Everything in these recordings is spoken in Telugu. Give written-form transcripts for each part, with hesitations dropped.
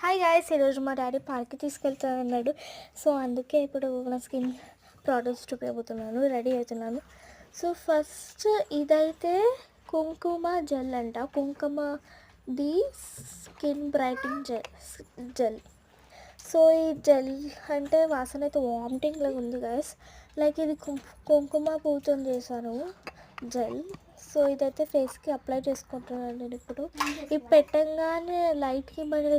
హాయ్ గాయ్స్, ఈరోజు మా డాడీ పార్క్కి తీసుకెళ్తానన్నాడు. సో అందుకే ఇప్పుడు నా స్కిన్ ప్రోడక్ట్స్ చూపించబోతున్నాను. రెడీ అవుతున్నాను. సో ఫస్ట్ ఇదైతే కుంకుమ జెల్ అంట. కుంకుమ the skin brighting gel. So ఈ జెల్ అంటే వాసన అయితే వామిటింగ్ లాగా ఉంది గాయస్. లైక్ ఇది కుంకుమ పూతో చేశాను జెల్. సో ఇదైతే ఫేస్కి అప్లై చేసుకుంటున్నాను నేను ఇప్పుడు. ఇది పెట్టంగానే లైట్కి మన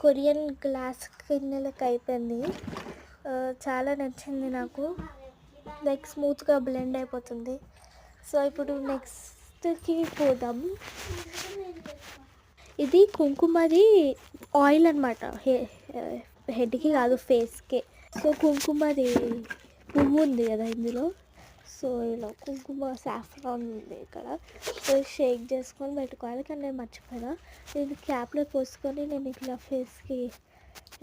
కొరియన్ గ్లాస్ స్కిన్ లెక్క అయిపోయింది. చాలా నచ్చింది నాకు. లైక్ స్మూత్గా బ్లెండ్ అయిపోతుంది. సో ఇప్పుడు నెక్స్ట్కి పోదాం. ఇది కుంకుమది ఆయిల్ అనమాట. హెడ్కి కాదు, ఫేస్కే. సో కుంకుమది పువ్వు ఉంది కదా ఇందులో. సో ఇలా కుంకుమ సాఫ్రాన్ ఉంది ఇక్కడ. సో షేక్ చేసుకొని పెట్టుకోవాలి, కానీ నేను మర్చిపోయినా. ఇది క్యాప్లో పోసుకొని నేను ఇట్లా ఫేస్కి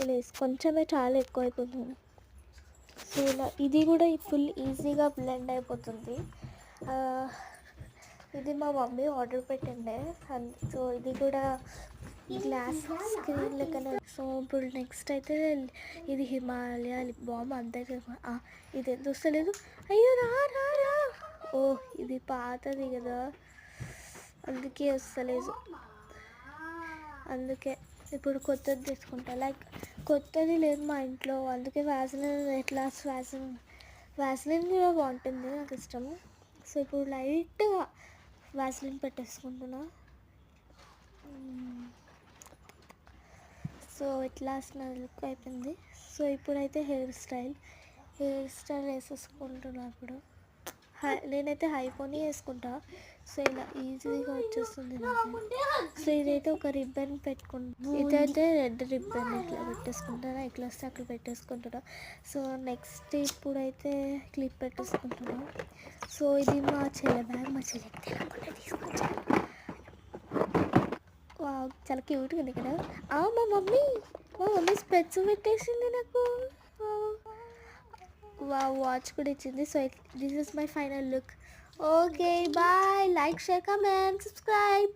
ఇలా వేసి కొంచెమే చాలా ఎక్కువ అయిపోతుంది. సో ఇలా ఇది కూడా ఫుల్ ఈజీగా బ్లెండ్ అయిపోతుంది. ఇది మా మమ్మీ ఆర్డర్ పెట్టిండే. సో ఇది కూడా గ్లాస్ స్క్రీన్ లెక్కనే. సో ఇప్పుడు నెక్స్ట్ అయితే ఇది హిమాలయ లిప్ బామ్. అందరికీ ఇది ఎంత వస్తలేదు. అయ్యో రా రా రా. ఓ ఇది పాతది కదా, అందుకే వస్తలేదు. అందుకే ఇప్పుడు కొత్తది తీసుకుంటా. లైక్ కొత్తది లేదు మా ఇంట్లో, అందుకే వ్యాస్లిన్ వ్యాస్లిన్ కూడా బాగుంటుంది, నాకు ఇష్టం. సో ఇప్పుడు లైట్గా వ్యాస్లిన్ పెట్టేసుకుంటున్నా. సో ఇట్లా నా లుక్ అయిపోయింది. సో ఇప్పుడైతే హెయిర్ స్టైల్ వేసేసుకుంటున్నా. ఇప్పుడు నేనైతే హైపోనీ వేసుకుంటా. సో ఇలా ఈజీగా వచ్చేస్తుంది నాకు. సో ఇదైతే ఒక రిబ్బన్ ఇదైతే రెడ్ రిబ్బన్ ఇట్లా పెట్టేసుకుంటారా, ఇట్లా వస్తే అక్కడ పెట్టేసుకుంటున్నా. సో నెక్స్ట్ ఇప్పుడైతే క్లిప్ పెట్టేసుకుంటున్నా. సో ఇది మా చెల్లె బ్యాగ్. మా చెల్లెకి తెలియకుండా తీసుకొచ్చాను. చాలా క్యూట్గా ఉంది కదా. మా మమ్మీ స్పెట్స్ పెట్టేసింది నాకు. వాచ్ కూడా ఇచ్చింది. So this is my final look. Okay bye. Like, share, comment, subscribe.